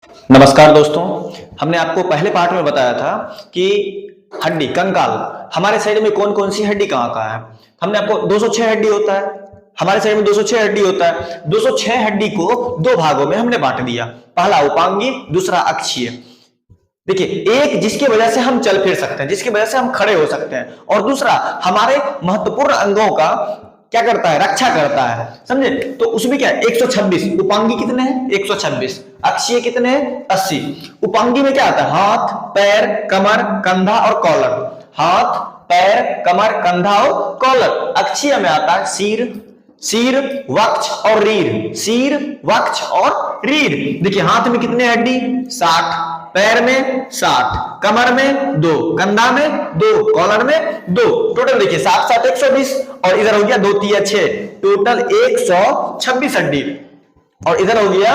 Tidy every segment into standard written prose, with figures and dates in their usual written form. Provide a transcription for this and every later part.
नमस्कार दोस्तों। हमने आपको पहले पार्ट में बताया था कि हड्डी कंकाल हमारे शरीर में कौन कौन सी हड्डी कहाँ कहाँ है। हमने आपको 206 हड्डी होता है, हमारे शरीर में 206 हड्डी होता है। 206 हड्डी को दो भागों में हमने बांट दिया, पहला उपांगी, दूसरा अक्षीय। देखिए, एक जिसकी वजह से हम चल फिर सकते हैं, जिसकी वजह से हम खड़े हो सकते हैं, और दूसरा हमारे महत्वपूर्ण अंगों का क्या करता है, रक्षा करता है। समझे? तो उसमें क्या है, 126 उपांगी कितने हैं, 126। अक्षीय कितने हैं, 80। उपांगी में क्या आता है, हाथ, पैर, कमर, कंधा और कॉलर। हाथ, पैर, कमर, कंधा और कॉलर। अक्षीय में आता है सिर, वक्ष और रीढ़। सिर, वक्ष और रीढ़। देखिए, हाथ में कितने हड्डी, 60, पैर में 60, कमर में 2, कंधा में 2, कॉलर में 2। टोटल देखिए 7 7 120, और इधर हो गया 2 3 6, टोटल 126 हड्डी। और इधर हो गया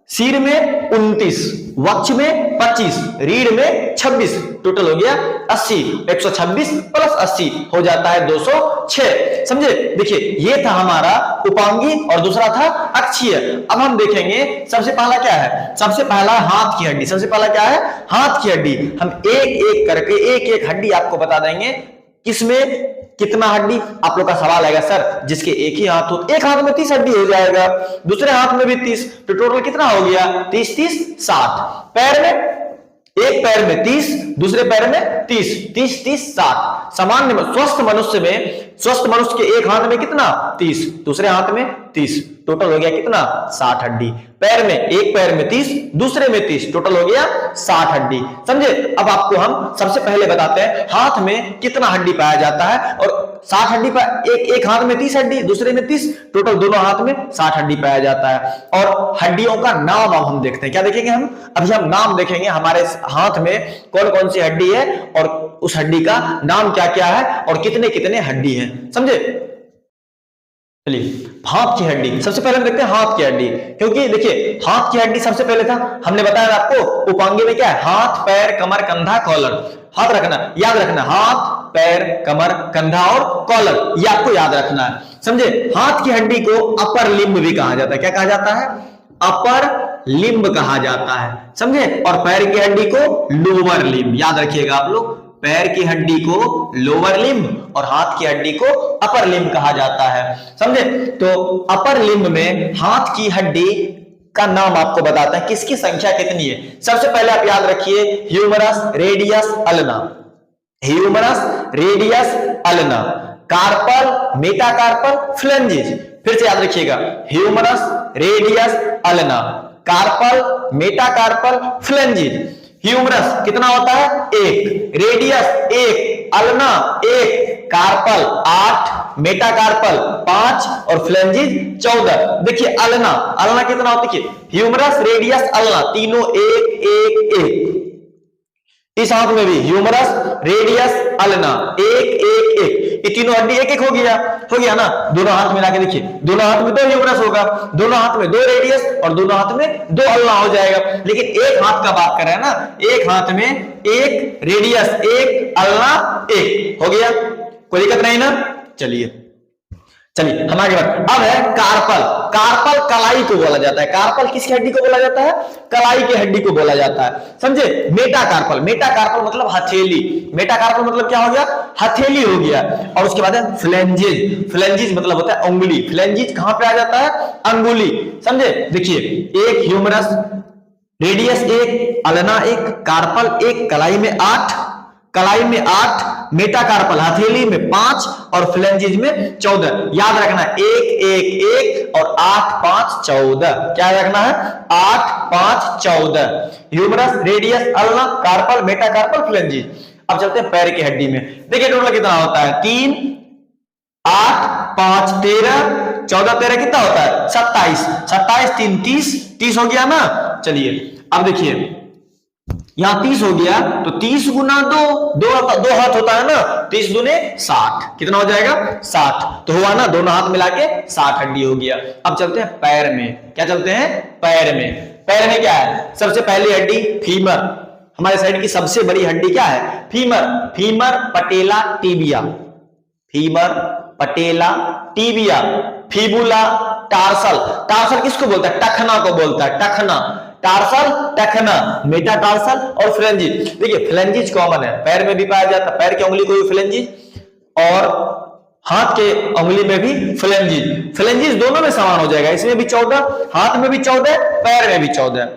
सिर में 29, वक्ष में 25, रीढ़ में 26, टोटल हो गया 80। 126 प्लस 80 हो जाता है 206। समझे? देखिए, ये था हमारा उपांगी और दूसरा था अक्षीय। अब हम देखेंगे सबसे पहला क्या है, सबसे पहला हाथ की हड्डी। सबसे पहला क्या है, हाथ की हड्डी। हम एक एक करके एक एक हड्डी आपको बता देंगे, किसमें कितना हड्डी। आप लोग का सवाल आएगा, सर जिसके एक ही हाथ हो, एक हाथ में 30 हड्डी हो जाएगा, दूसरे हाथ में भी 30, तो टोटल कितना हो गया, 30 30 60। पैर में, एक पैर में 30, दूसरे पैर में 30, 30 30 60। सामान्य स्वस्थ मनुष्य में, स्वस्थ मनुष्य के एक हाथ में कितना, 30, दूसरे हाथ में 30, टोटल हो गया कितना, 60 हड्डी। पैर में, एक पैर में 30, दूसरे में 30, टोटल हो गया 60 हड्डी। समझे? अब आपको हम सबसे पहले बताते हैं हाथ में कितना हड्डी पाया जाता है। और 60 हड्डी एक हाथ में 30 हड्डी, दूसरे में 30, टोटल दोनों हाथ में 60 हड्डी पाया जाता है। और हड्डियों का नाम अब हम देखते हैं। क्या देखेंगे हम? अभी हम नाम देखेंगे, हमारे हाथ में कौन कौन सी हड्डी है और उस हड्डी का नाम क्या क्या है और कितने कितने हड्डी है। समझे? चलिए, हाथ की हड्डी सबसे पहले हम देखते हैं हाथ की हड्डी, क्योंकि देखिए हाथ की हड्डी सबसे पहले था, हमने बताया आपको उपांगी में क्या है, हाथ, पैर, कमर, कंधा, कॉलर। हाथ रखना, याद रखना, हाथ, पैर, कमर, कंधा और कॉलर, ये आपको याद रखना है। समझे? हाथ की हड्डी को अपर लिम्ब भी कहा जाता है। क्या कहा जाता है? अपर लिम्ब कहा जाता है। समझे? और पैर की हड्डी को लोअर लिम्ब, याद रखिएगा आप लोग, पैर की हड्डी को लोअर लिम्ब और हाथ की हड्डी को अपर लिम्ब कहा जाता है। समझे? तो अपर लिम्ब में हाथ की हड्डी का नाम आपको बताता है, किसकी संख्या कितनी है। सबसे पहले आप याद रखिए, humerus, radius, ulna. Humerus, radius, ulna, carpal, metacarpal, phalanges. फिर से याद रखिएगा, humerus, radius, ulna, carpal, metacarpal, phalanges. Humerus कितना होता है, 1, रेडियस 1, अल्ना 1, कार्पल 8, मेटाकार्पल 5 और फ्लेंजिज 14। देखिए अल्ना, अल्ना कितना होता है, ह्यूमरस, रेडियस, अल्ना तीनों 1 1 1। इस हाथ में भी ह्यूमरस, रेडियस, अल्ना 1 1 1, ये तीनों हड्डी एक एक हो गया ना। दोनों हाथ मिला के देखिए, दोनों हाथ में 2 ह्यूमरस होगा, दोनों हाथ में 2 रेडियस और दोनों हाथ में 2 अल्ना हो जाएगा। लेकिन एक हाथ का बात कर रहे हैं ना, एक हाथ में 1 रेडियस, 1 अल्ना 1 हो गया, कोई दिक्कत नहीं ना। चलिए हम आगे बढ़ते। अब है कार्पल। कार्पल कलाई को बोला जाता है। कार्पल किसकी हड्डी को बोला जाता है, कलाई की हड्डी को बोला जाता है। समझे? मेटाकार्पल, मेटाकार्पल मतलब हथेली, मेटाकार्पल मतलब क्या हो गया, हथेली हो गया। और उसके बाद है फ्लेंजिज। फ्लेंजिज मतलब होता है अंगुली। फ्लेंजिज कहां पे आ जाता है, अंगुली। समझे? देखिए, 1 ह्यूमरस, रेडियस 1, अल्ना 1, कार्पल 1, कलाई में 8, कलाई में 8, मेटाकार्पल हथेली में 5 और फ्लेंजिज में 14। याद रखना 1 1 1 और 8 5 14। क्या रखना है, 8 5 14। Humerus, radius, ulna, carpal, metacarpal, phalanges. अब चलते हैं पैर की हड्डी में। देखिए टोटल कितना होता है, 3 8 5 13, 14 13 कितना होता है, 27। 27 3 30, 30 हो गया ना। चलिए अब देखिए, यहां 30 हो गया, तो 30 गुना 2 हाथ होता है ना, 30 दूने 60, कितना हो जाएगा, 60। तो हुआ ना, दोनों हाथ मिला के 60 हड्डी हो गया। अब चलते हैं पैर में। क्या चलते हैं, पैर में। पैर में क्या है, सबसे पहली हड्डी फीमर। हमारे साइड की सबसे बड़ी हड्डी क्या है, फीमर। फीमर, पटेला, टीबिया। फीमर, पटेला, टीबिया, फिबुला, टार्सल। टार्सल किसको बोलता है, टखना को बोलता है, टखना। टार्सल, टखना, मेटाटार्सल और फ्लेंजिज। देखिए फ्लेंजिज कॉमन है, पैर में भी पाया जाता है, पैर की उंगली को भी फ्लेंजिज और हाथ के उंगली में भी फ्लेंजिज। फ्लेंजिज दोनों में समान हो जाएगा, इसमें भी 14, हाथ में भी 14, पैर में भी 14।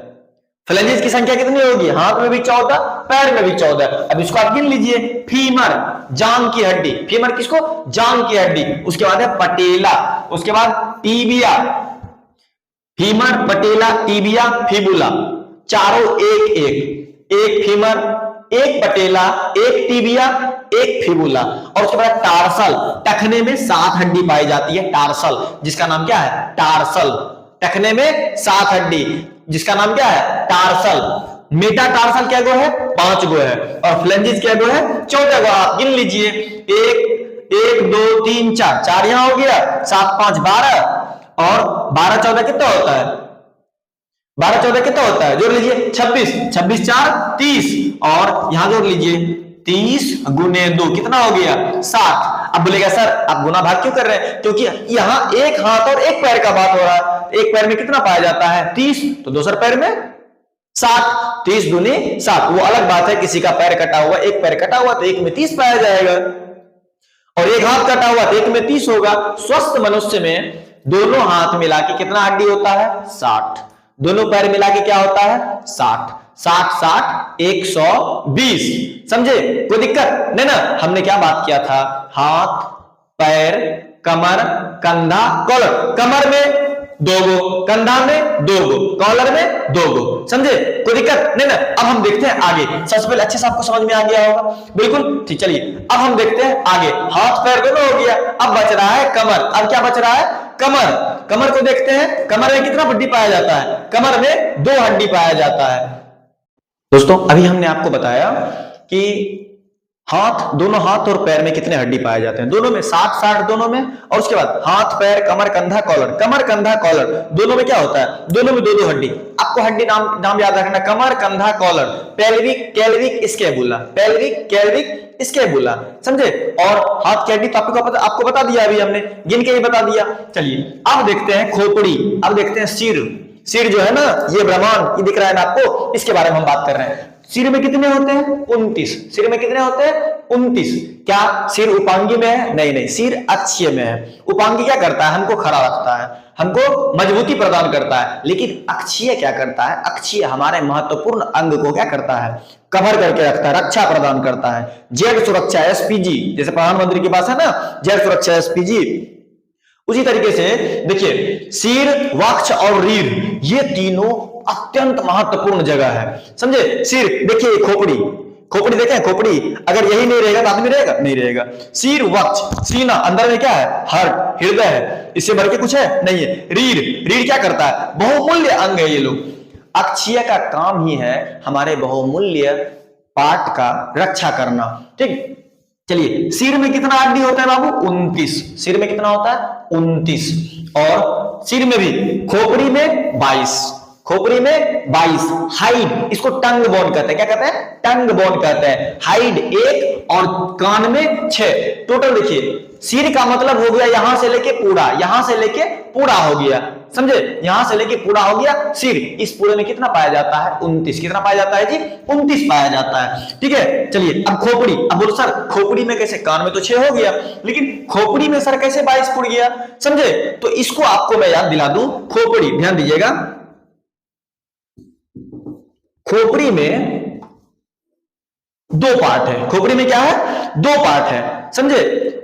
फ्लेंजिज की संख्या कितनी होगी? हाथ में भी 14, पैर में भी 14। अब इसको आप गिन लीजिए। फीमर, जांग की हड्डी, फीमर किसको? जांग की हड्डी। उसके बाद है पटेला, उसके बाद टीबिया, फीमर, पटेला, टीबिया, फिबुला, चारों एक एक, एक फीमर, एक पटेला, एक टीबिया, एक फिबुला। और उसके बाद टार्सल, टखने में 7 हड्डी पाई जाती है, टार्सल, जिसका नाम क्या है? टार्सल। टखने में 7 हड्डी, जिसका नाम क्या है? टार्सल। मेटाटार्सल क्या गो है? 5 गो है। और फ्लेंजिज क्या गो है? 14 गो। आप गिन लीजिए, 1 2 3 4, 4 यहां हो गया, 7 5 12 और 12 14 कितना होता है? 12 14 कितना होता है? जोड़ लीजिए 26, 26 4 30 और यहां जोड़ लीजिए 30 गुने 2 कितना हो गया? 60। अब बोलेगा सर आप गुना भाग क्यों कर रहे हैं? क्योंकि यहां एक हाथ और एक पैर का बात हो रहा है। एक पैर में कितना पाया जाता है? 30, तो दूसरे पैर में 60, 30 दूनी 60। वो अलग बात है, किसी का पैर कटा हुआ, एक पैर कटा हुआ तो एक में 30 पाया जाएगा और एक हाथ कटा हुआ तो एक में 30 होगा। स्वस्थ मनुष्य में दोनों हाथ मिला के कितना हड्डी होता है? 60। दोनों पैर मिला के क्या होता है? 60। 60 60 120। समझे? कोई दिक्कत नहीं ना? हमने क्या बात किया था? हाथ, पैर, कमर, कंधा, कॉलर। कमर में 2 गो, कंधा में 2 गो, कॉलर में 2 गो। समझे? कोई दिक्कत नहीं ना? अब हम देखते हैं आगे। सबसे पहले अच्छे से आपको समझ में आ गया होगा, बिल्कुल ठीक। चलिए अब हम देखते हैं आगे। हाथ पैर दोनों हो गया, अब बच रहा है कमर। अब क्या बच रहा है? कमर। कमर को देखते हैं, कमर में कितना हड्डी पाया जाता है? कमर में 2 हड्डी पाया जाता है। दोस्तों अभी हमने आपको बताया कि हाथ, दोनों हाथ और पैर में कितने हड्डी पाए जाते हैं? दोनों में 60 60 दोनों में। और उसके बाद हाथ पैर कमर कंधा कॉलर, कमर कंधा कॉलर दोनों में क्या होता है? दोनों में 2 हड्डी। आपको हड्डी नाम याद रखना, कमर कंधा collar, pelvic clavicle scapula, pelvic clavicle scapula. समझे? और हाथ की हड्डी तो आपको बता दिया, अभी हमने गिन के ही बता दिया। चलिए अब देखते हैं खोपड़ी, अब देखते हैं सिर। सिर जो है ना, ये ब्रह्मांड, ये दिख रहा है ना आपको, इसके बारे में हम बात कर रहे हैं। सिर में कितने होते हैं? 29। सिर में कितने होते हैं? 29। क्या सिर उपांगी में है? नहीं नहीं, सिर अक्षीय में है। उपांगी क्या करता है? हमको खड़ा रखता है, हमको मजबूती प्रदान करता है। लेकिन अक्षीय क्या करता है? अक्षीय हमारे महत्वपूर्ण अंग को क्या करता है? कवर करके रखता है, रक्षा प्रदान करता है। जेड सुरक्षा एसपीजी, जैसे प्रधानमंत्री के पास है ना जेड सुरक्षा एसपीजी, उसी तरीके से देखिए सिर, वक्ष और रीढ़, ये तीनों अत्यंत महत्वपूर्ण जगह है। समझे? सिर देखिए, खोपड़ी, खोपड़ी देखें, खोपड़ी अगर यही नहीं रहेगा तो आदमी रहेगा? नहीं रहेगा। सिर, वक्ष, सीना, अंदर में क्या है? हार्ट, हृदय है, इससे बढ़ के कुछ है? नहीं है। रीढ़, रीढ़ क्या करता है? बहुमूल्य अंग है ये लोग। अक्षीय का काम ही है हमारे बहुमूल्य पार्ट का रक्षा करना। ठीक, चलिए सिर में कितना हड्डी होता है बाबू? 29। सिर में कितना होता है? 29। और सिर में भी, खोपड़ी में 22, खोपड़ी में 22। हाइड, इसको टंग बोन कहते हैं। क्या कहते हैं? टंग बोन कहते हैं। हाइड 1 और कान में 6। टोटल देखिए, सिर का मतलब हो गया यहां से लेके पूरा, यहां से लेके पूरा हो गया। समझे? यहां से लेके पूरा हो गया सिर। इस पूरे में कितना पाया जाता है? 29। कितना पाया जाता है जी? 29 पाया जाता है। ठीक है, चलिए अब खोपड़ी। अब बोलो सर खोपड़ी में कैसे? कान में तो 6 हो गया, लेकिन खोपड़ी में सर कैसे 22 फुट गया? समझे? तो इसको आपको मैं याद दिला दूं। खोपड़ी, ध्यान दीजिएगा, खोपड़ी में 2 पार्ट है। खोपड़ी में क्या है? 2 पार्ट है। समझे?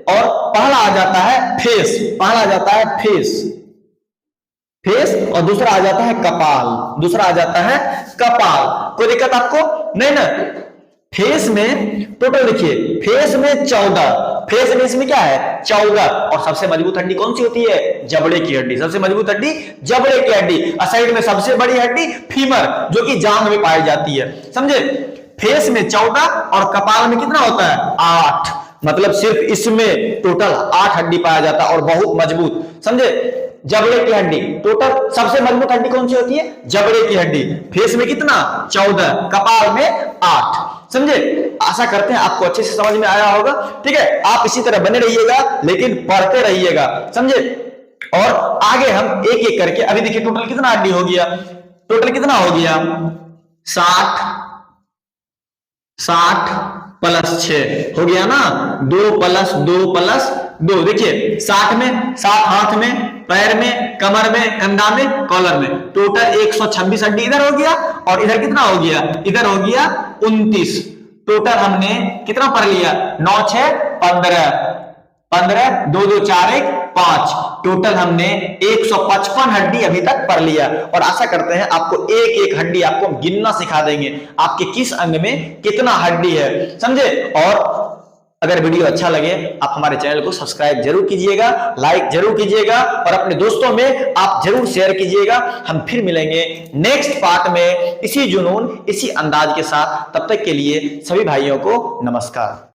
और पहला आ जाता है फेस, पहला आ जाता है फेस, फेस, और दूसरा आ जाता है कपाल, दूसरा आ जाता है कपाल। कोई दिक्कत आपको? नहीं ना? फेस में टोटल देखिए, फेस में 14, फेस में इसमें क्या है? 14। और सबसे मजबूत हड्डी कौन सी होती है? जबड़े की हड्डी। सबसे मजबूत हड्डी जबड़े की हड्डी। और साइड में सबसे बड़ी हड्डी फीमर, जो कि जांघ में पाई जाती है। समझे? फेस में 14 और कपाल में कितना होता है? 8। मतलब सिर्फ इसमें टोटल 8 हड्डी पाया जाता है और बहुत मजबूत। समझे? जबड़े की हड्डी, टोटल सबसे मजबूत हड्डी कौन सी होती है? जबड़े की हड्डी। फेस में कितना? 14, कपाल में 8। समझे? आशा करते हैं आपको अच्छे से समझ में आया होगा। ठीक है, आप इसी तरह बने रहिएगा, लेकिन पढ़ते रहिएगा। समझे? और आगे हम एक एक करके, अभी देखिए टोटल कितना हड्डी हो गया? टोटल कितना हो गया 60 प्लस 6 हो गया ना, 2 प्लस 2 प्लस 2। देखिए 60 में 7 हाथ में, पैर में, कमर में, कंधा में, कॉलर में, टोटल 126 हड्डी इधर हो गया और इधर कितना हो गया, इधर हो गया 29। टोटल हमने कितना पढ़ लिया, 9 6 15 15 2 2 4 1 5। टोटल हमने 155 हड्डी अभी तक पढ़ लिया और आशा करते हैं आपको एक एक हड्डी आपको गिनना सिखा देंगे, आपके किस अंग में कितना हड्डी है, समझे। और अगर वीडियो अच्छा लगे आप हमारे चैनल को सब्सक्राइब जरूर कीजिएगा, लाइक जरूर कीजिएगा और अपने दोस्तों में आप जरूर शेयर कीजिएगा। हम फिर मिलेंगे नेक्स्ट पार्ट में इसी जुनून इसी अंदाज के साथ। तब तक के लिए सभी भाइयों को नमस्कार।